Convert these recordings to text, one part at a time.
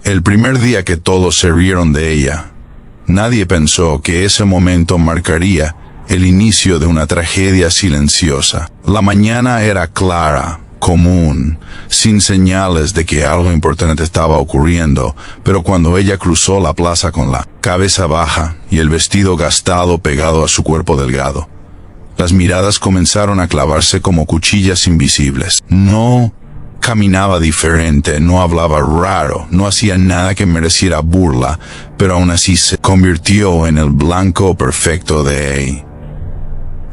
El primer día que todos se rieron de ella, nadie pensó que ese momento marcaría el inicio de una tragedia silenciosa. La mañana era clara, común, sin señales de que algo importante estaba ocurriendo, pero cuando ella cruzó la plaza con la cabeza baja y el vestido gastado pegado a su cuerpo delgado, las miradas comenzaron a clavarse como cuchillas invisibles. No caminaba diferente, no hablaba raro, no hacía nada que mereciera burla, pero aún así se convirtió en el blanco perfecto de ella.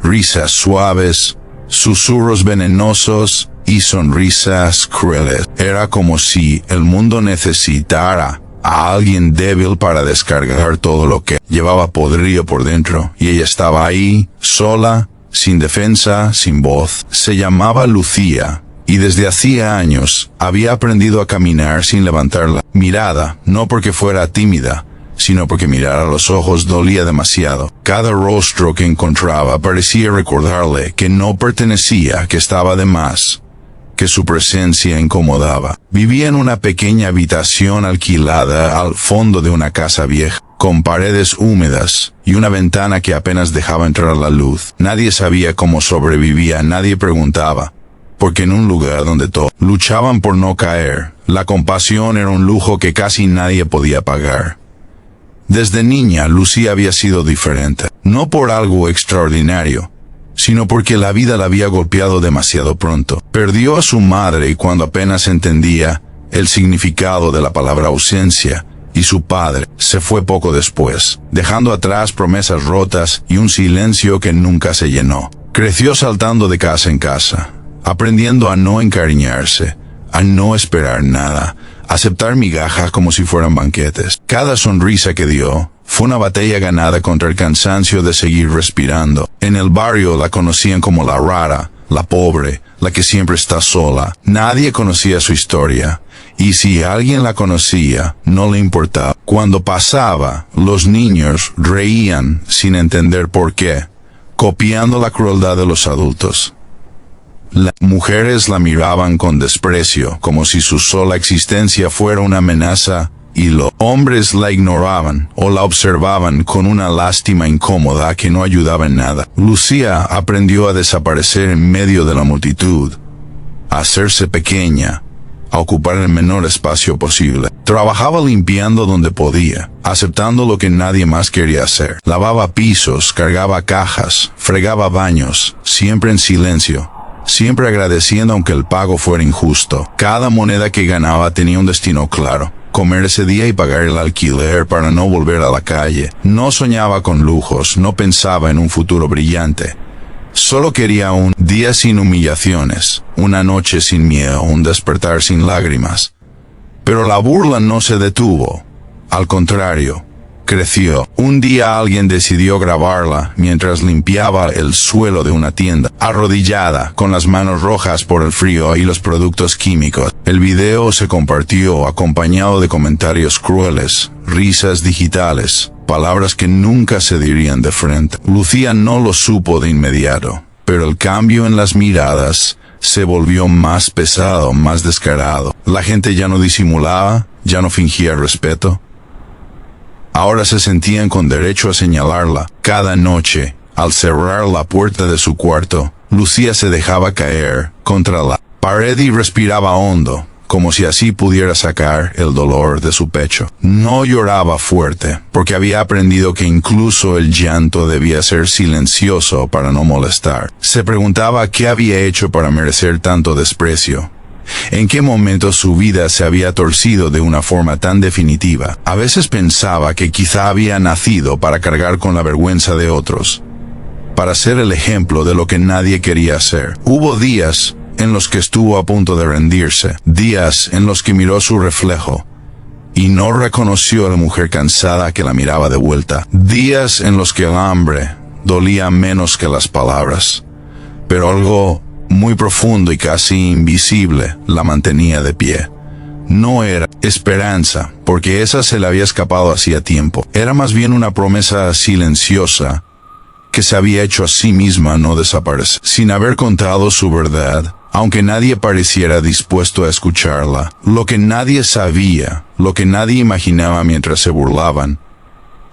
Risas suaves, susurros venenosos y sonrisas crueles. Era como si el mundo necesitara a alguien débil para descargar todo lo que llevaba podrido por dentro, y ella estaba ahí, sola, sin defensa, sin voz. Se llamaba Lucía, y desde hacía años había aprendido a caminar sin levantar la mirada, no porque fuera tímida, sino porque mirar a los ojos dolía demasiado. Cada rostro que encontraba parecía recordarle que no pertenecía, que estaba de más, que su presencia incomodaba. Vivía en una pequeña habitación alquilada al fondo de una casa vieja, con paredes húmedas y una ventana que apenas dejaba entrar la luz. Nadie sabía cómo sobrevivía, nadie preguntaba, porque en un lugar donde todos luchaban por no caer, la compasión era un lujo que casi nadie podía pagar. Desde niña, Lucía había sido diferente, no por algo extraordinario, sino porque la vida la había golpeado demasiado pronto. Perdió a su madre y cuando apenas entendía el significado de la palabra ausencia, y su padre se fue poco después, dejando atrás promesas rotas y un silencio que nunca se llenó. Creció saltando de casa en casa, aprendiendo a no encariñarse, a no esperar nada, aceptar migajas como si fueran banquetes. Cada sonrisa que dio fue una batalla ganada contra el cansancio de seguir respirando. En el barrio la conocían como la rara, la pobre, la que siempre está sola. Nadie conocía su historia, y si alguien la conocía, no le importaba. Cuando pasaba, los niños reían sin entender por qué, copiando la crueldad de los adultos. Las mujeres la miraban con desprecio, como si su sola existencia fuera una amenaza, y los hombres la ignoraban o la observaban con una lástima incómoda que no ayudaba en nada. Lucía aprendió a desaparecer en medio de la multitud, a hacerse pequeña, a ocupar el menor espacio posible. Trabajaba limpiando donde podía, aceptando lo que nadie más quería hacer. Lavaba pisos, cargaba cajas, fregaba baños, siempre en silencio, siempre agradeciendo aunque el pago fuera injusto. Cada moneda que ganaba tenía un destino claro: comer ese día y pagar el alquiler para no volver a la calle. No soñaba con lujos, no pensaba en un futuro brillante. Solo quería un día sin humillaciones, una noche sin miedo, un despertar sin lágrimas. Pero la burla no se detuvo. Al contrario, creció. Un día alguien decidió grabarla mientras limpiaba el suelo de una tienda, arrodillada, con las manos rojas por el frío y los productos químicos. El video se compartió acompañado de comentarios crueles, risas digitales, palabras que nunca se dirían de frente. Lucía no lo supo de inmediato, pero el cambio en las miradas se volvió más pesado, más descarado. La gente ya no disimulaba, ya no fingía respeto. Ahora se sentían con derecho a señalarla. Cada noche, al cerrar la puerta de su cuarto, Lucía se dejaba caer contra la pared y respiraba hondo, como si así pudiera sacar el dolor de su pecho. No lloraba fuerte, porque había aprendido que incluso el llanto debía ser silencioso para no molestar. Se preguntaba qué había hecho para merecer tanto desprecio. ¿En qué momento su vida se había torcido de una forma tan definitiva? A veces pensaba que quizá había nacido para cargar con la vergüenza de otros, para ser el ejemplo de lo que nadie quería ser. Hubo días en los que estuvo a punto de rendirse, días en los que miró su reflejo y no reconoció a la mujer cansada que la miraba de vuelta, días en los que el hambre dolía menos que las palabras, pero algo muy profundo y casi invisible la mantenía de pie. No era esperanza, porque esa se le había escapado hacía tiempo. Era más bien una promesa silenciosa que se había hecho a sí misma no desaparecer. Sin haber contado su verdad, aunque nadie pareciera dispuesto a escucharla, lo que nadie sabía, Lo que nadie imaginaba mientras se burlaban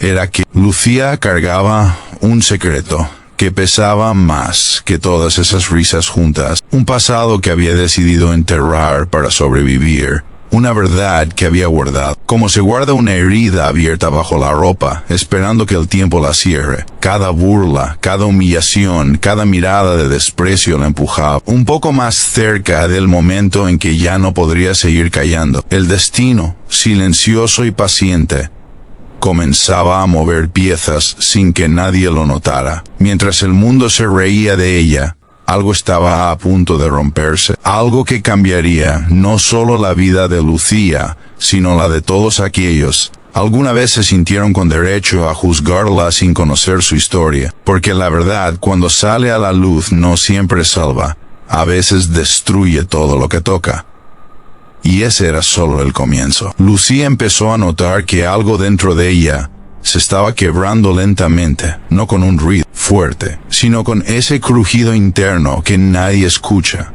era que Lucía cargaba un secreto que pesaba más que todas esas risas juntas, un pasado que había decidido enterrar para sobrevivir, una verdad que había guardado, como se guarda una herida abierta bajo la ropa, esperando que el tiempo la cierre. Cada burla, cada humillación, cada mirada de desprecio la empujaba un poco más cerca del momento en que ya no podría seguir callando. El destino, silencioso y paciente, comenzaba a mover piezas sin que nadie lo notara. Mientras el mundo se reía de ella, algo estaba a punto de romperse, algo que cambiaría no solo la vida de Lucía, sino la de todos aquellos. Alguna vez se sintieron con derecho a juzgarla sin conocer su historia, porque la verdad, cuando sale a la luz, no siempre salva, a veces destruye todo lo que toca. Y ese era solo el comienzo. Lucía empezó a notar que algo dentro de ella se estaba quebrando lentamente, no con un ruido fuerte, sino con ese crujido interno que nadie escucha,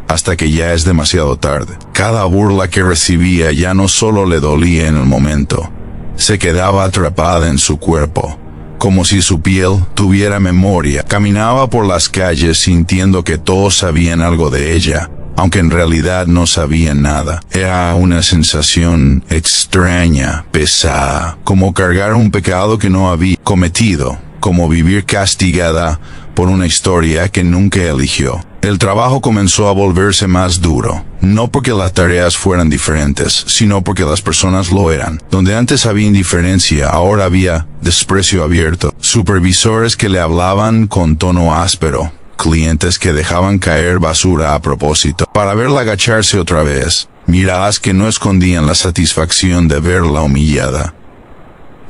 hasta que ya es demasiado tarde. Cada burla que recibía ya no solo le dolía en el momento, se quedaba atrapada en su cuerpo, como si su piel tuviera memoria. Caminaba por las calles sintiendo que todos sabían algo de ella, aunque en realidad no sabían nada. Era una sensación extraña, pesada, como cargar un pecado que no había cometido, como vivir castigada por una historia que nunca eligió. El trabajo comenzó a volverse más duro, no porque las tareas fueran diferentes, sino porque las personas lo eran. Donde antes había indiferencia, ahora había desprecio abierto. Supervisores que le hablaban con tono áspero, clientes que dejaban caer basura a propósito, para verla agacharse otra vez, miradas que no escondían la satisfacción de verla humillada.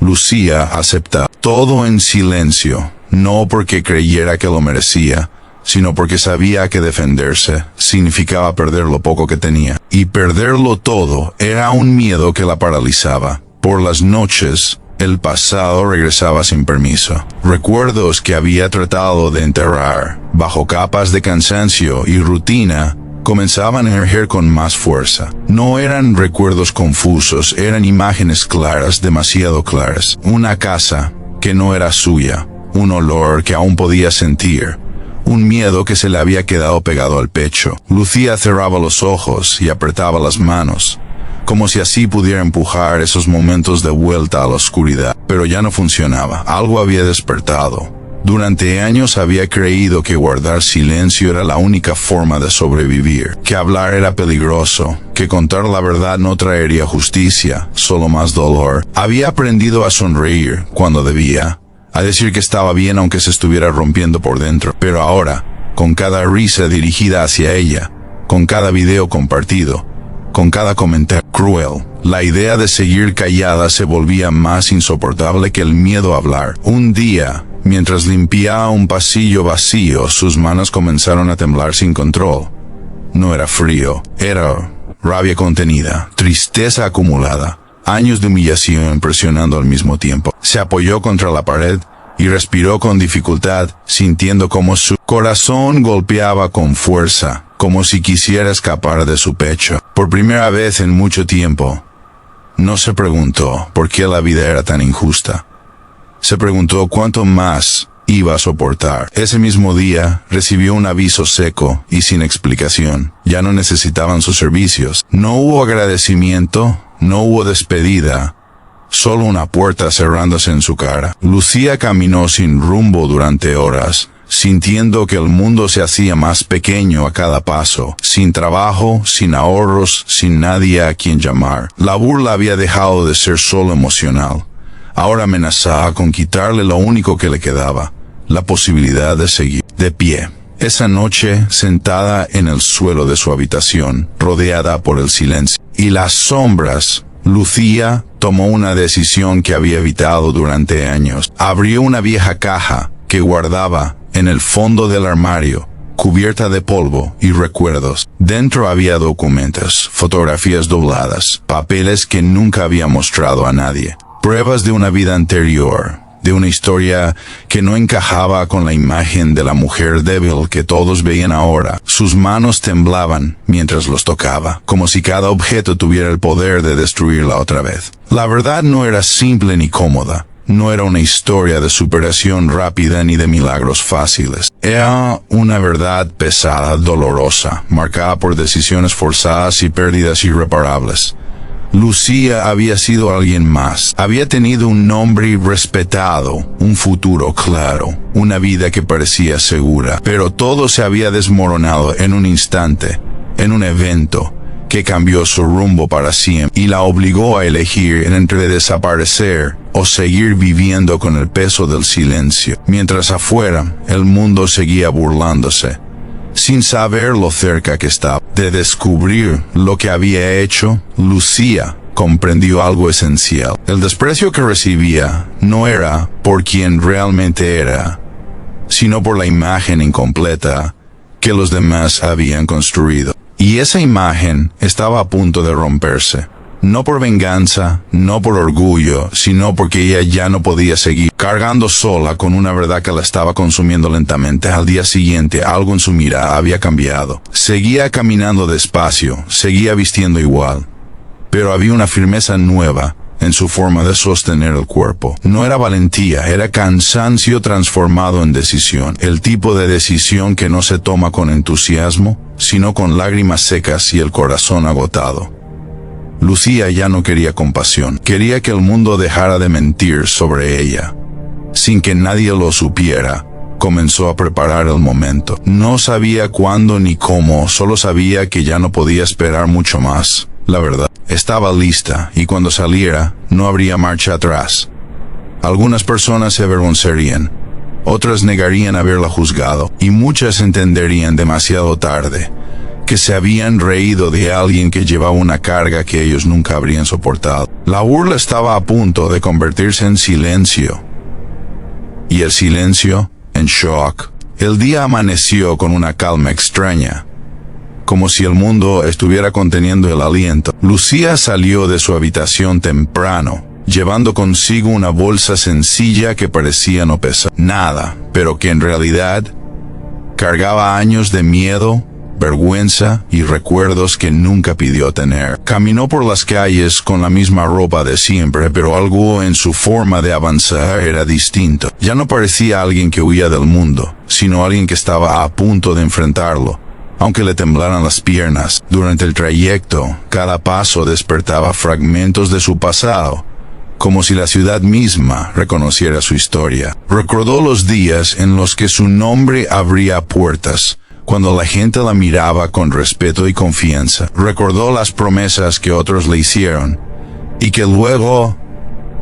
Lucía aceptaba todo en silencio, no porque creyera que lo merecía, sino porque sabía que defenderse significaba perder lo poco que tenía. Y perderlo todo era un miedo que la paralizaba. Por las noches, el pasado regresaba sin permiso. Recuerdos que había tratado de enterrar, bajo capas de cansancio y rutina, comenzaban a emerger con más fuerza. No eran recuerdos confusos, eran imágenes claras, demasiado claras. Una casa que no era suya, un olor que aún podía sentir, un miedo que se le había quedado pegado al pecho. Lucía cerraba los ojos y apretaba las manos, como si así pudiera empujar esos momentos de vuelta a la oscuridad. Pero ya no funcionaba. Algo había despertado. Durante años había creído que guardar silencio era la única forma de sobrevivir, que hablar era peligroso, que contar la verdad no traería justicia, solo más dolor. Había aprendido a sonreír cuando debía, a decir que estaba bien aunque se estuviera rompiendo por dentro. Pero ahora, con cada risa dirigida hacia ella, con cada video compartido, con cada comentario cruel, la idea de seguir callada se volvía más insoportable que el miedo a hablar. Un día, mientras limpiaba un pasillo vacío, sus manos comenzaron a temblar sin control. No era frío, era rabia contenida, tristeza acumulada, años de humillación presionando al mismo tiempo. Se apoyó contra la pared y respiró con dificultad, sintiendo como su corazón golpeaba con fuerza, como si quisiera escapar de su pecho. Por primera vez en mucho tiempo, no se preguntó por qué la vida era tan injusta. Se preguntó cuánto más iba a soportar. Ese mismo día recibió un aviso seco y sin explicación. Ya no necesitaban sus servicios. No hubo agradecimiento, no hubo despedida, solo una puerta cerrándose en su cara. Lucía caminó sin rumbo durante horas, sintiendo que el mundo se hacía más pequeño a cada paso, sin trabajo, sin ahorros, sin nadie a quien llamar. La burla había dejado de ser solo emocional. Ahora amenazaba con quitarle lo único que le quedaba, la posibilidad de seguir de pie. Esa noche, sentada en el suelo de su habitación, rodeada por el silencio y las sombras, Lucía tomó una decisión que había evitado durante años. Abrió una vieja caja que guardaba en el fondo del armario, cubierta de polvo y recuerdos. Dentro había documentos, fotografías dobladas, papeles que nunca había mostrado a nadie, pruebas de una vida anterior de una historia que no encajaba con la imagen de la mujer débil que todos veían ahora. Sus manos temblaban mientras los tocaba, como si cada objeto tuviera el poder de destruirla otra vez. La verdad no era simple ni cómoda. No era una historia de superación rápida ni de milagros fáciles. Era una verdad pesada, dolorosa, marcada por decisiones forzadas y pérdidas irreparables. Lucía había sido alguien más. Había tenido un nombre respetado, un futuro claro, una vida que parecía segura. Pero todo se había desmoronado en un instante, en un evento que cambió su rumbo para siempre y la obligó a elegir entre desaparecer o seguir viviendo con el peso del silencio. Mientras afuera, el mundo seguía burlándose, sin saber lo cerca que estaba de descubrir lo que había hecho. Lucía comprendió algo esencial. El desprecio que recibía no era por quien realmente era, sino por la imagen incompleta que los demás habían construido. Y esa imagen estaba a punto de romperse. No por venganza, no por orgullo, sino porque ella ya no podía seguir cargando sola con una verdad que la estaba consumiendo lentamente. Al día siguiente, algo en su mirada había cambiado. Seguía caminando despacio, seguía vistiendo igual, pero había una firmeza nueva en su forma de sostener el cuerpo. No era valentía, era cansancio transformado en decisión. El tipo de decisión que no se toma con entusiasmo, sino con lágrimas secas y el corazón agotado. Lucía ya no quería compasión. Quería que el mundo dejara de mentir sobre ella. Sin que nadie lo supiera, comenzó a preparar el momento. No sabía cuándo ni cómo, solo sabía que ya no podía esperar mucho más. La verdad, estaba lista, y cuando saliera, no habría marcha atrás. Algunas personas se avergonzarían, otras negarían haberla juzgado, y muchas entenderían demasiado tarde que se habían reído de alguien que llevaba una carga que ellos nunca habrían soportado. La burla estaba a punto de convertirse en silencio, y el silencio en shock. El día amaneció con una calma extraña, como si el mundo estuviera conteniendo el aliento. Lucía salió de su habitación temprano, llevando consigo una bolsa sencilla que parecía no pesar nada, pero que en realidad cargaba años de miedo, vergüenza y recuerdos que nunca pidió tener. Caminó por las calles con la misma ropa de siempre, pero algo en su forma de avanzar era distinto. Ya no parecía alguien que huía del mundo, sino alguien que estaba a punto de enfrentarlo, aunque le temblaran las piernas. Durante el trayecto, cada paso despertaba fragmentos de su pasado, como si la ciudad misma reconociera su historia. Recordó los días en los que su nombre abría puertas, cuando la gente la miraba con respeto y confianza. Recordó las promesas que otros le hicieron, y que luego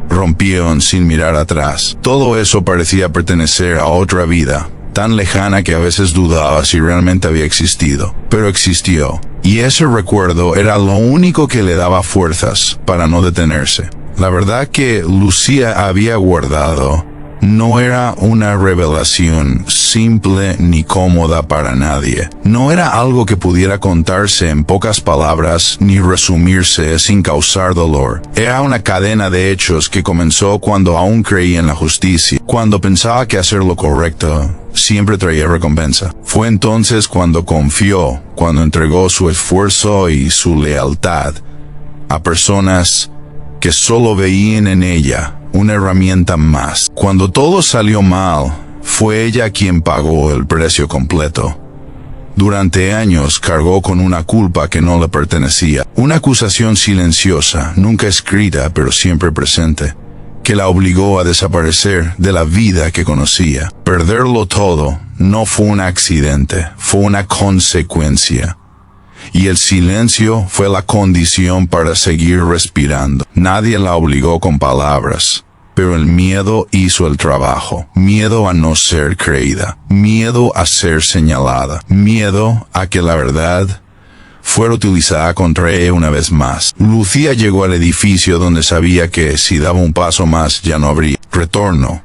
rompieron sin mirar atrás. Todo eso parecía pertenecer a otra vida, tan lejana que a veces dudaba si realmente había existido. Pero existió, y ese recuerdo era lo único que le daba fuerzas para no detenerse. La verdad que Lucía había guardado no era una revelación simple ni cómoda para nadie. No era algo que pudiera contarse en pocas palabras ni resumirse sin causar dolor. Era una cadena de hechos que comenzó cuando aún creía en la justicia, cuando pensaba que hacer lo correcto siempre traía recompensa. Fue entonces cuando confió, cuando entregó su esfuerzo y su lealtad a personas que solo veían en ella una herramienta más. Cuando todo salió mal, fue ella quien pagó el precio completo. Durante años cargó con una culpa que no le pertenecía, una acusación silenciosa, nunca escrita pero siempre presente, que la obligó a desaparecer de la vida que conocía. Perderlo todo no fue un accidente, fue una consecuencia. Y el silencio fue la condición para seguir respirando. Nadie la obligó con palabras, pero el miedo hizo el trabajo. Miedo a no ser creída, miedo a ser señalada, miedo a que la verdad fuera utilizada contra ella una vez más. Lucía llegó al edificio donde sabía que si daba un paso más ya no habría retorno.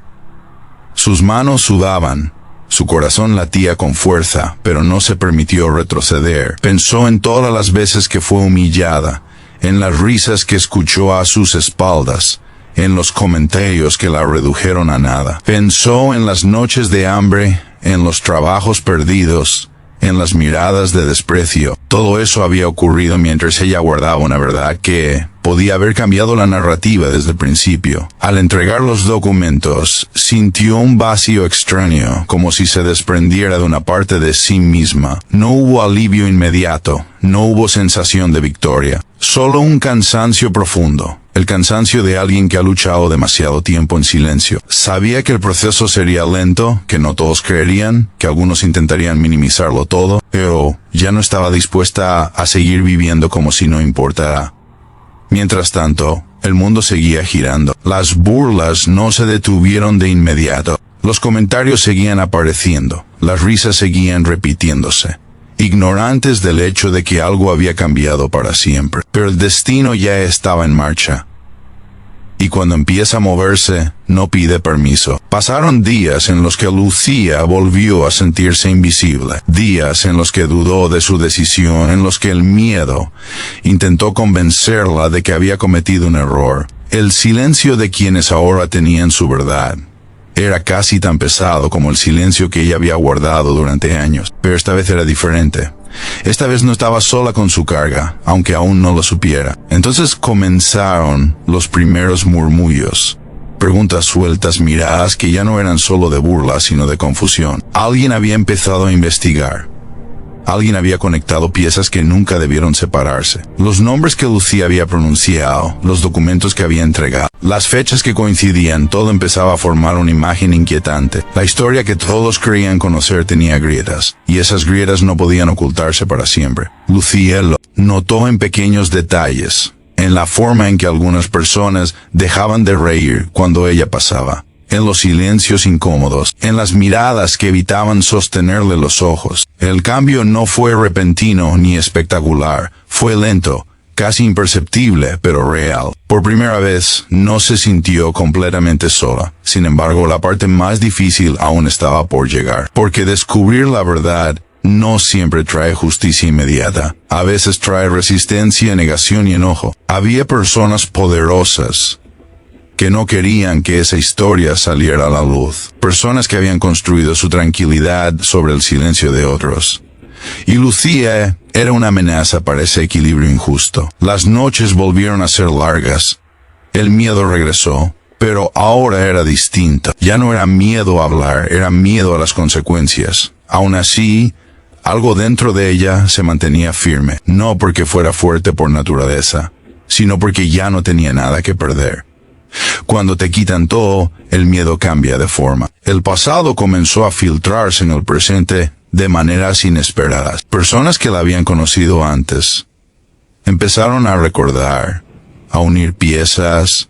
Sus manos sudaban. Su corazón latía con fuerza, pero no se permitió retroceder. Pensó en todas las veces que fue humillada, en las risas que escuchó a sus espaldas, en los comentarios que la redujeron a nada. Pensó en las noches de hambre, en los trabajos perdidos, en las miradas de desprecio. Todo eso había ocurrido mientras ella guardaba una verdad que podía haber cambiado la narrativa desde el principio. Al entregar los documentos, sintió un vacío extraño, como si se desprendiera de una parte de sí misma. No hubo alivio inmediato, no hubo sensación de victoria, solo un cansancio profundo. El cansancio de alguien que ha luchado demasiado tiempo en silencio. Sabía que el proceso sería lento, que no todos creerían, que algunos intentarían minimizarlo todo, pero ya no estaba dispuesta a seguir viviendo como si no importara. Mientras tanto, el mundo seguía girando. Las burlas no se detuvieron de inmediato. Los comentarios seguían apareciendo. Las risas seguían repitiéndose, ignorantes del hecho de que algo había cambiado para siempre. Pero el destino ya estaba en marcha. Y cuando empieza a moverse, no pide permiso. Pasaron días en los que Lucía volvió a sentirse invisible. Días en los que dudó de su decisión, en los que el miedo intentó convencerla de que había cometido un error. El silencio de quienes ahora tenían su verdad era casi tan pesado como el silencio que ella había guardado durante años. Pero esta vez era diferente. Esta vez no estaba sola con su carga, aunque aún no lo supiera. Entonces comenzaron los primeros murmullos. Preguntas sueltas, miradas que ya no eran solo de burla, sino de confusión. Alguien había empezado a investigar. Alguien había conectado piezas que nunca debieron separarse. Los nombres que Lucía había pronunciado, los documentos que había entregado, las fechas que coincidían, todo empezaba a formar una imagen inquietante. La historia que todos creían conocer tenía grietas, y esas grietas no podían ocultarse para siempre. Lucía lo notó en pequeños detalles, en la forma en que algunas personas dejaban de reír cuando ella pasaba, en los silencios incómodos, en las miradas que evitaban sostenerle los ojos. El cambio no fue repentino ni espectacular, fue lento, casi imperceptible, pero real. Por primera vez, no se sintió completamente sola. Sin embargo, la parte más difícil aún estaba por llegar, porque descubrir la verdad no siempre trae justicia inmediata. A veces trae resistencia, negación y enojo. Había personas poderosas que no querían que esa historia saliera a la luz. Personas que habían construido su tranquilidad sobre el silencio de otros. Y Lucía era una amenaza para ese equilibrio injusto. Las noches volvieron a ser largas. El miedo regresó, pero ahora era distinto. Ya no era miedo a hablar, era miedo a las consecuencias. Aún así, algo dentro de ella se mantenía firme, no porque fuera fuerte por naturaleza, sino porque ya no tenía nada que perder. Cuando te quitan todo, el miedo cambia de forma. El pasado comenzó a filtrarse en el presente de maneras inesperadas. Personas que la habían conocido antes empezaron a recordar, a unir piezas,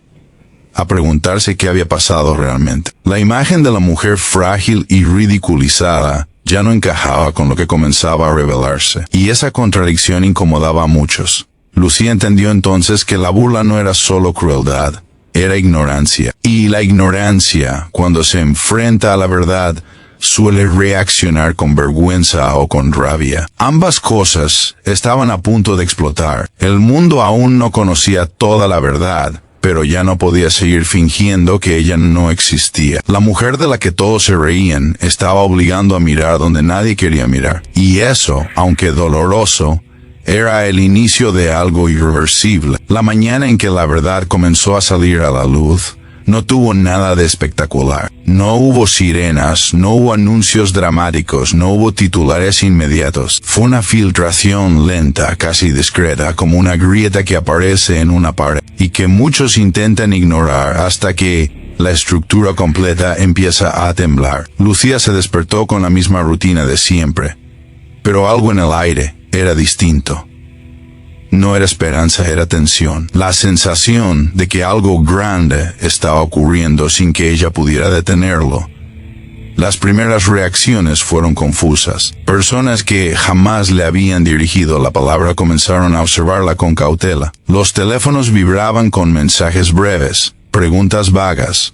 a preguntarse qué había pasado realmente. La imagen de la mujer frágil y ridiculizada ya no encajaba con lo que comenzaba a revelarse, y esa contradicción incomodaba a muchos. Lucía entendió entonces que la burla no era solo crueldad, era ignorancia. Y la ignorancia, cuando se enfrenta a la verdad, suele reaccionar con vergüenza o con rabia. Ambas cosas estaban a punto de explotar. El mundo aún no conocía toda la verdad, pero ya no podía seguir fingiendo que ella no existía. La mujer de la que todos se reían estaba obligando a mirar donde nadie quería mirar. Y eso, aunque doloroso, era el inicio de algo irreversible. La mañana en que la verdad comenzó a salir a la luz, no tuvo nada de espectacular. No hubo sirenas, no hubo anuncios dramáticos, no hubo titulares inmediatos. Fue una filtración lenta, casi discreta, como una grieta que aparece en una pared, y que muchos intentan ignorar hasta que la estructura completa empieza a temblar. Lucía se despertó con la misma rutina de siempre, pero algo en el aire era distinto. No era esperanza, era tensión. La sensación de que algo grande estaba ocurriendo sin que ella pudiera detenerlo. Las primeras reacciones fueron confusas. Personas que jamás le habían dirigido la palabra comenzaron a observarla con cautela. Los teléfonos vibraban con mensajes breves, preguntas vagas,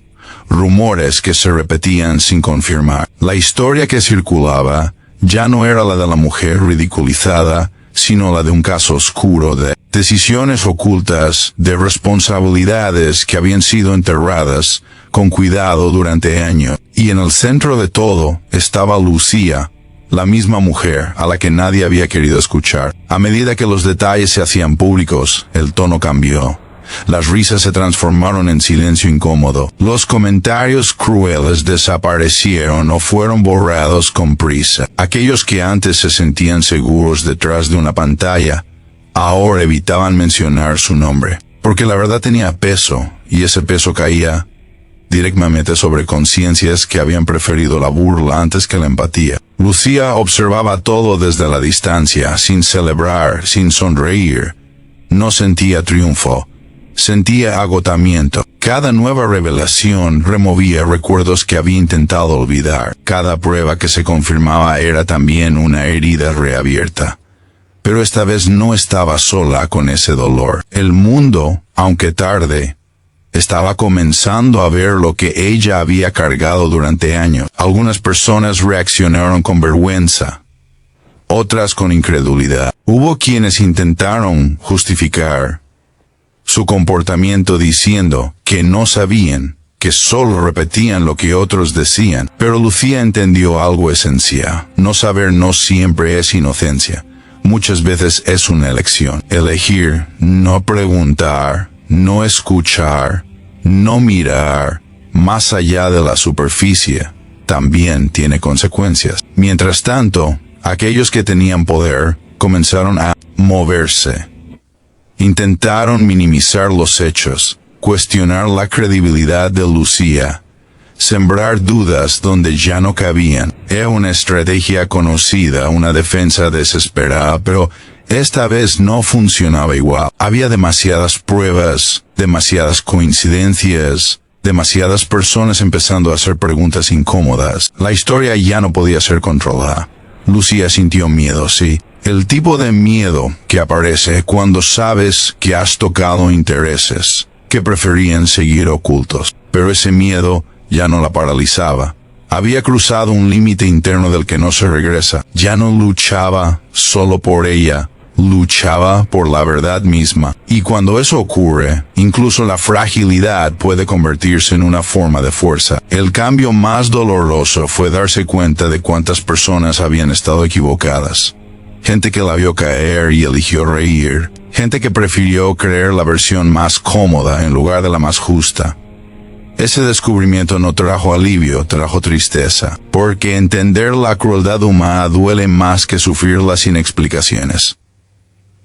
rumores que se repetían sin confirmar. La historia que circulaba ya no era la de la mujer ridiculizada, sino la de un caso oscuro de decisiones ocultas, de responsabilidades que habían sido enterradas con cuidado durante años. Y en el centro de todo estaba Lucía, la misma mujer a la que nadie había querido escuchar. A medida que los detalles se hacían públicos, el tono cambió. Las risas se transformaron en silencio incómodo. Los comentarios crueles desaparecieron o fueron borrados con prisa. Aquellos que antes se sentían seguros detrás de una pantalla, ahora evitaban mencionar su nombre, porque la verdad tenía peso, y ese peso caía directamente sobre conciencias que habían preferido la burla antes que la empatía. Lucía observaba todo desde la distancia, sin celebrar, sin sonreír. No sentía triunfo. Sentía agotamiento. Cada nueva revelación removía recuerdos que había intentado olvidar. Cada prueba que se confirmaba era también una herida reabierta. Pero esta vez no estaba sola con ese dolor. El mundo, aunque tarde, estaba comenzando a ver lo que ella había cargado durante años. Algunas personas reaccionaron con vergüenza, otras con incredulidad. Hubo quienes intentaron justificar su comportamiento diciendo que no sabían, que solo repetían lo que otros decían. Pero Lucía entendió algo esencial. No saber no siempre es inocencia. Muchas veces es una elección. Elegir no preguntar, no escuchar, no mirar más allá de la superficie, también tiene consecuencias. Mientras tanto, aquellos que tenían poder comenzaron a moverse. Intentaron minimizar los hechos, cuestionar la credibilidad de Lucía, sembrar dudas donde ya no cabían. Era una estrategia conocida, una defensa desesperada, pero esta vez no funcionaba igual. Había demasiadas pruebas, demasiadas coincidencias, demasiadas personas empezando a hacer preguntas incómodas. La historia ya no podía ser controlada. Lucía sintió miedo, sí. El tipo de miedo que aparece cuando sabes que has tocado intereses que preferían seguir ocultos. Pero ese miedo ya no la paralizaba. Había cruzado un límite interno del que no se regresa. Ya no luchaba solo por ella, luchaba por la verdad misma. Y cuando eso ocurre, incluso la fragilidad puede convertirse en una forma de fuerza. El cambio más doloroso fue darse cuenta de cuántas personas habían estado equivocadas. Gente que la vio caer y eligió reír. Gente que prefirió creer la versión más cómoda en lugar de la más justa. Ese descubrimiento no trajo alivio, trajo tristeza, porque entender la crueldad humana duele más que sufrirla sin explicaciones.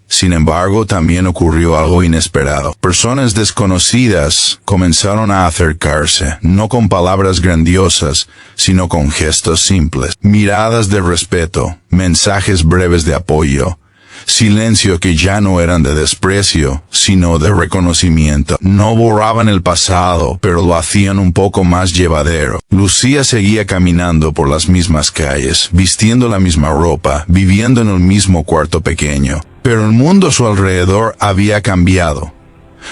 Sin embargo, también ocurrió algo inesperado. Personas desconocidas comenzaron a acercarse, no con palabras grandiosas, sino con gestos simples, miradas de respeto, mensajes breves de apoyo, silencio que ya no eran de desprecio, sino de reconocimiento. No borraban el pasado, pero lo hacían un poco más llevadero. Lucía seguía caminando por las mismas calles, vistiendo la misma ropa, viviendo en el mismo cuarto pequeño. Pero el mundo a su alrededor había cambiado.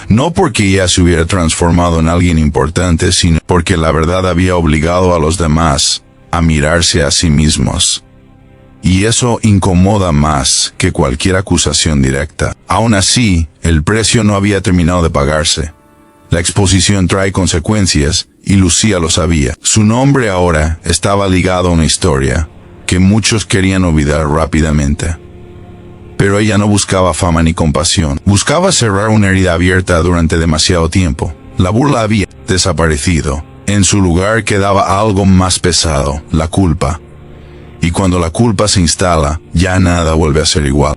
No porque ella se hubiera transformado en alguien importante, sino porque la verdad había obligado a los demás a mirarse a sí mismos. Y eso incomoda más que cualquier acusación directa. Aún así, el precio no había terminado de pagarse. La exposición trae consecuencias, y Lucía lo sabía. Su nombre ahora estaba ligado a una historia que muchos querían olvidar rápidamente. Pero ella no buscaba fama ni compasión. Buscaba cerrar una herida abierta durante demasiado tiempo. La burla había desaparecido. En su lugar quedaba algo más pesado, la culpa. Y cuando la culpa se instala, ya nada vuelve a ser igual.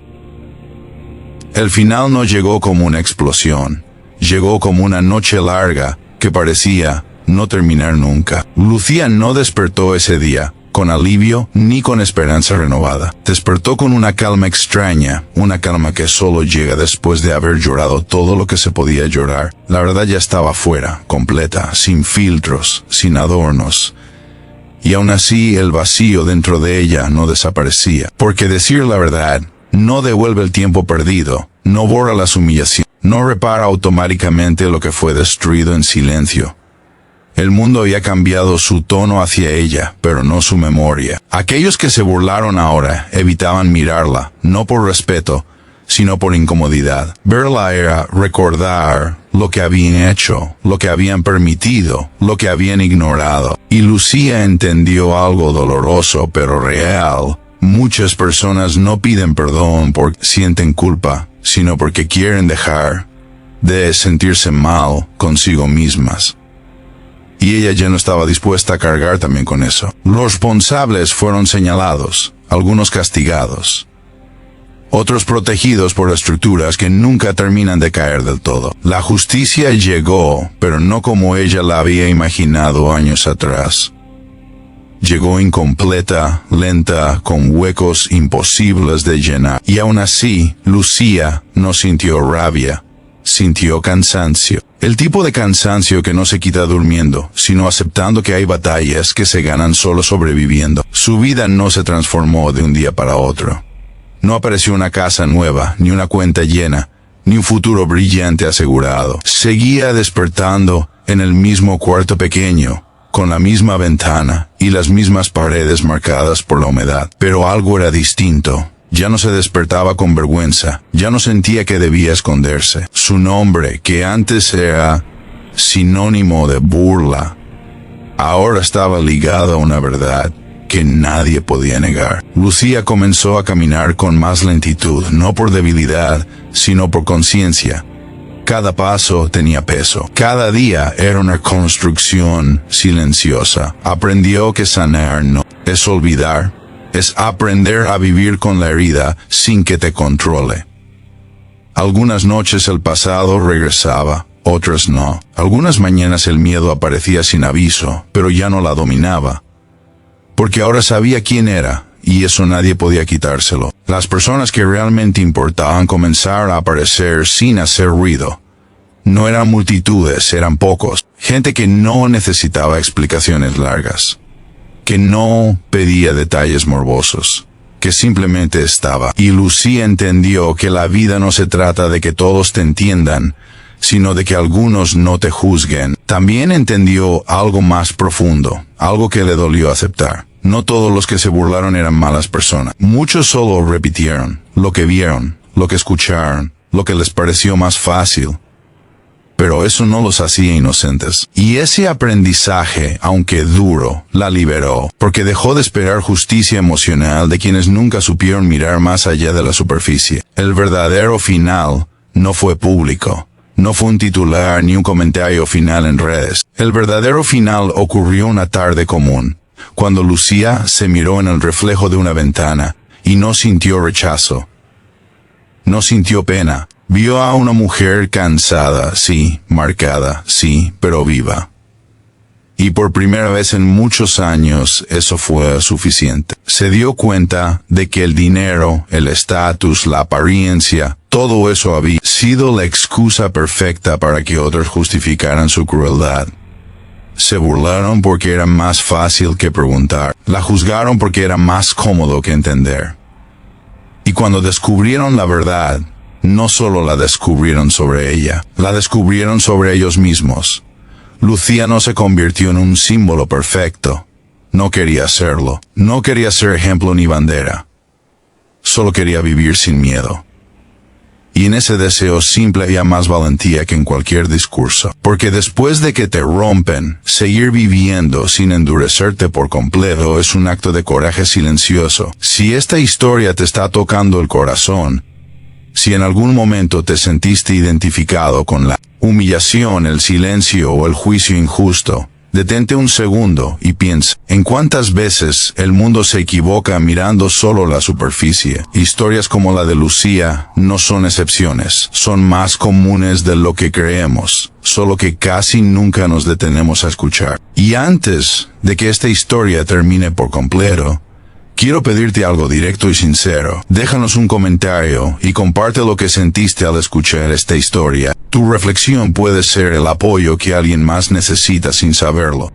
El final no llegó como una explosión. Llegó como una noche larga que parecía no terminar nunca. Lucía no despertó ese día con alivio ni con esperanza renovada. Despertó con una calma extraña, una calma que solo llega después de haber llorado todo lo que se podía llorar. La verdad ya estaba fuera, completa, sin filtros, sin adornos. Y aún así el vacío dentro de ella no desaparecía. Porque decir la verdad no devuelve el tiempo perdido, no borra las humillaciones, no repara automáticamente lo que fue destruido en silencio. El mundo había cambiado su tono hacia ella, pero no su memoria. Aquellos que se burlaron ahora evitaban mirarla, no por respeto, sino por incomodidad. Verla era recordar lo que habían hecho, lo que habían permitido, lo que habían ignorado. Y Lucía entendió algo doloroso pero real. Muchas personas no piden perdón porque sienten culpa, sino porque quieren dejar de sentirse mal consigo mismas. Y ella ya no estaba dispuesta a cargar también con eso. Los responsables fueron señalados, algunos castigados, otros protegidos por estructuras que nunca terminan de caer del todo. La justicia llegó, pero no como ella la había imaginado años atrás. Llegó incompleta, lenta, con huecos imposibles de llenar. Y aún así, Lucía no sintió rabia, sintió cansancio. El tipo de cansancio que no se quita durmiendo, sino aceptando que hay batallas que se ganan solo sobreviviendo. Su vida no se transformó de un día para otro. No apareció una casa nueva, ni una cuenta llena, ni un futuro brillante asegurado. Seguía despertando en el mismo cuarto pequeño, con la misma ventana y las mismas paredes marcadas por la humedad. Pero algo era distinto. Ya no se despertaba con vergüenza, ya no sentía que debía esconderse. Su nombre, que antes era sinónimo de burla, ahora estaba ligado a una verdad que nadie podía negar. Lucía comenzó a caminar con más lentitud, no por debilidad, sino por conciencia. Cada paso tenía peso. Cada día era una construcción silenciosa. Aprendió que sanar no es olvidar, es aprender a vivir con la herida sin que te controle. Algunas noches el pasado regresaba, otras no. Algunas mañanas el miedo aparecía sin aviso, pero ya no la dominaba. Porque ahora sabía quién era, y eso nadie podía quitárselo. Las personas que realmente importaban comenzaron a aparecer sin hacer ruido. No eran multitudes, eran pocos. Gente que no necesitaba explicaciones largas, que no pedía detalles morbosos, que simplemente estaba. Y Lucía entendió que la vida no se trata de que todos te entiendan, sino de que algunos no te juzguen. También entendió algo más profundo, algo que le dolió aceptar. No todos los que se burlaron eran malas personas. Muchos solo repitieron lo que vieron, lo que escucharon, lo que les pareció más fácil. Pero eso no los hacía inocentes. Y ese aprendizaje, aunque duro, la liberó, porque dejó de esperar justicia emocional de quienes nunca supieron mirar más allá de la superficie. El verdadero final no fue público. No fue un titular ni un comentario final en redes. El verdadero final ocurrió una tarde común, cuando Lucía se miró en el reflejo de una ventana y no sintió rechazo. No sintió pena. Vio a una mujer cansada, sí, marcada, sí, pero viva. Y por primera vez en muchos años eso fue suficiente. Se dio cuenta de que el dinero, el estatus, la apariencia, todo eso había sido la excusa perfecta para que otros justificaran su crueldad. Se burlaron porque era más fácil que preguntar. La juzgaron porque era más cómodo que entender. Y cuando descubrieron la verdad, no solo la descubrieron sobre ella, la descubrieron sobre ellos mismos. Lucía no se convirtió en un símbolo perfecto. No quería serlo. No quería ser ejemplo ni bandera. Solo quería vivir sin miedo. Y en ese deseo simple había más valentía que en cualquier discurso. Porque después de que te rompen, seguir viviendo sin endurecerte por completo es un acto de coraje silencioso. Si esta historia te está tocando el corazón, si en algún momento te sentiste identificado con la humillación, el silencio o el juicio injusto, detente un segundo y piensa en cuántas veces el mundo se equivoca mirando solo la superficie. Historias como la de Lucía no son excepciones, son más comunes de lo que creemos, solo que casi nunca nos detenemos a escuchar. Y antes de que esta historia termine por completo, quiero pedirte algo directo y sincero. Déjanos un comentario y comparte lo que sentiste al escuchar esta historia. Tu reflexión puede ser el apoyo que alguien más necesita sin saberlo.